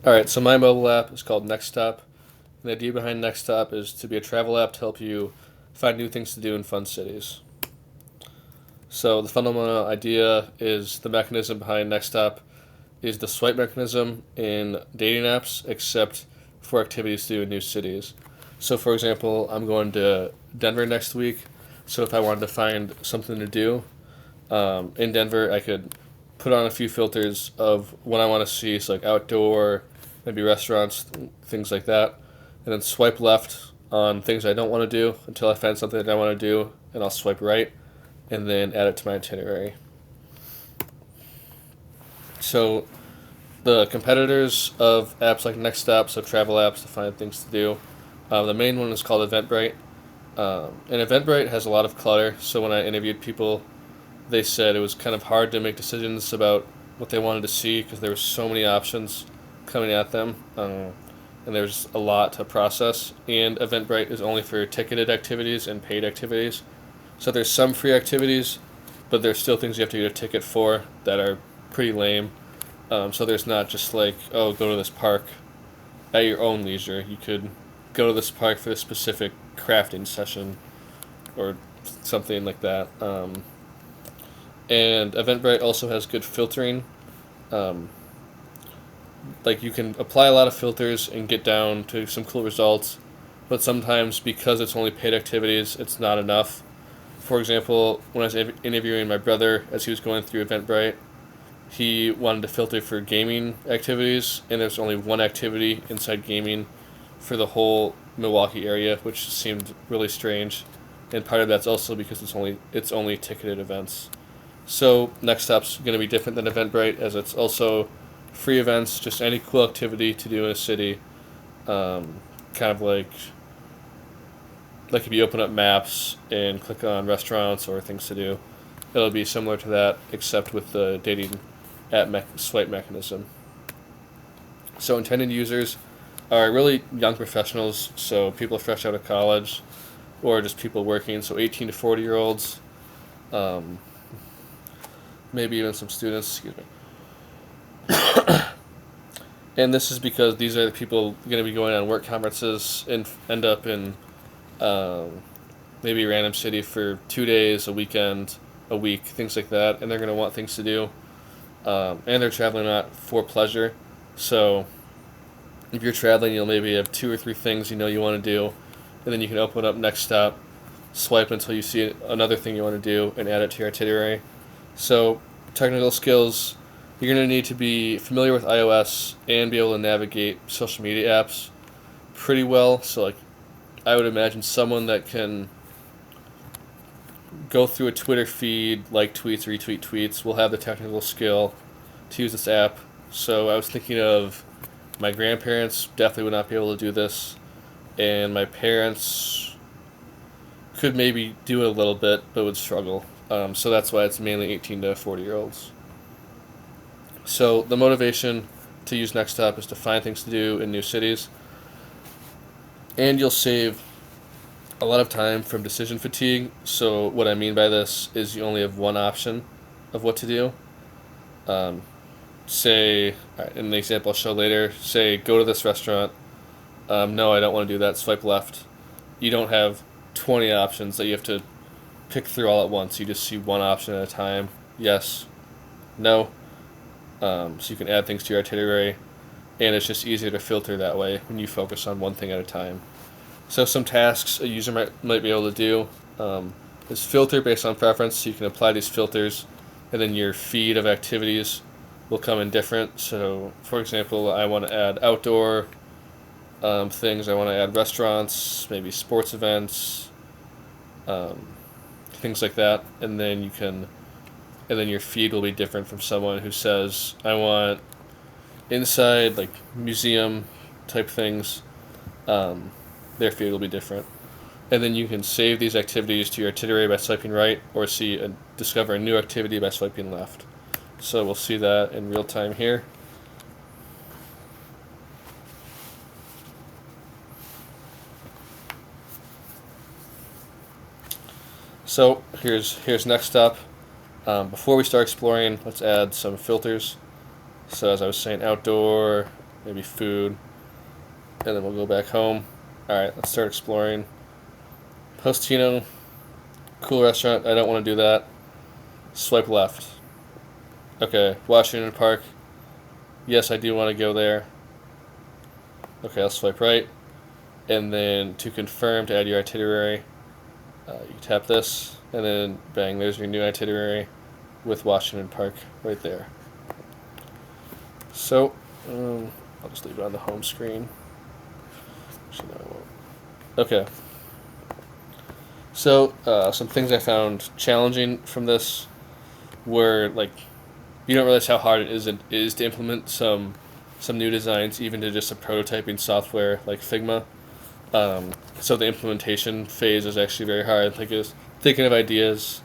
All right, so my mobile app is called NextStop. And the idea behind NextStop is to be a travel app to help you find new things to do in fun cities. So the fundamental idea is the mechanism behind NextStop is the swipe mechanism in dating apps, except for activities to do in new cities. So, for example, I'm going to Denver next week. So if I wanted to find something to do in Denver, I could put on a few filters of what I want to see, so like outdoor, maybe restaurants, things like that, and then swipe left on things I don't want to do until I find something that I want to do, and I'll swipe right, and then add it to my itinerary. So the competitors of apps like NextStop, so travel apps to find things to do, the main one is called Eventbrite. And Eventbrite has a lot of clutter, so when I interviewed people, they said it was kind of hard to make decisions about what they wanted to see because there were so many options coming at them, and there's a lot to process. And Eventbrite is only for ticketed activities and paid activities, so there's some free activities, but there's still things you have to get a ticket for that are pretty lame. So there's not just like, oh, go to this park at your own leisure. You could go to this park for a specific crafting session or something like that. And Eventbrite also has good filtering. Um, like you can apply a lot of filters and get down to some cool results, but sometimes because it's only paid activities, it's not enough. For example, when I was interviewing my brother as he was going through Eventbrite, he wanted to filter for gaming activities, and there's only one activity inside gaming for the whole Milwaukee area, which seemed really strange. And part of that's also because it's only ticketed events. So Next Stop's going to be different than Eventbrite, as it's also free events, just any cool activity to do in a city. Kind of like if you open up maps and click on restaurants or things to do, it'll be similar to that, except with the dating app swipe mechanism. So intended users are really young professionals, so people fresh out of college, or just people working, so 18 to 40-year-olds, um, maybe even some students, excuse me. And this is because these are the people going to be going on work conferences and end up in maybe a random city for 2 days, a weekend, a week, things like that, and they're going to want things to do. And they're traveling not for pleasure. So if you're traveling, you'll maybe have two or three things you want to do, and then you can open up Next Stop, swipe until you see another thing you want to do, and add it to your itinerary. So technical skills, you're going to need to be familiar with iOS and be able to navigate social media apps pretty well. So like I would imagine someone that can go through a Twitter feed, like tweets, retweet tweets, will have the technical skill to use this app. So I was thinking of my grandparents definitely would not be able to do this, and my parents could maybe do it a little bit, but would struggle. So that's why it's mainly 18 to 40-year-olds. So the motivation to use NextStop is to find things to do in new cities, and you'll save a lot of time from decision fatigue. So what I mean by this is you only have one option of what to do. Say, in the example I'll show later, say go to this restaurant. No, I don't want to do that. Swipe left. You don't have 20 options that you have to pick through all at once. You just see one option at a time. Yes, no. So you can add things to your itinerary, and it's just easier to filter that way when you focus on one thing at a time. So some tasks a user might be able to do is filter based on preference. So you can apply these filters, and then your feed of activities will come in different. So, for example, I want to add outdoor things. I want to add restaurants, maybe sports events, things like that, and then your feed will be different from someone who says, I want inside, like, museum type things. Their feed will be different. And then you can save these activities to your itinerary by swiping right, or discover a new activity by swiping left. So we'll see that in real time here. So here's Next Stop. Before we start exploring, let's add some filters. So as I was saying, outdoor, maybe food, and then we'll go back home. All right, let's start exploring. Postino, cool restaurant. I don't want to do that. Swipe left. Okay, Washington Park. Yes, I do want to go there. Okay, I'll swipe right. And then to confirm, to add your itinerary, you tap this, and then bang, there's your new itinerary with Washington Park right there. So, I'll just leave it on the home screen. Actually, no, I won't. Okay. So, some things I found challenging from this were like, you don't realize how hard it is to implement some new designs, even to just a prototyping software like Figma. So the implementation phase is actually very hard. Like, is thinking of ideas.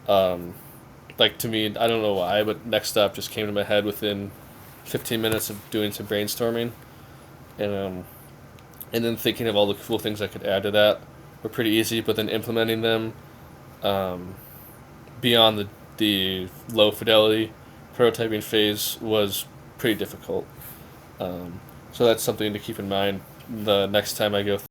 Like, to me, I don't know why, but NextStop just came to my head within 15 minutes of doing some brainstorming, and then thinking of all the cool things I could add to that were pretty easy. But then implementing them, beyond the low fidelity prototyping phase was pretty difficult. So that's something to keep in mind the next time I go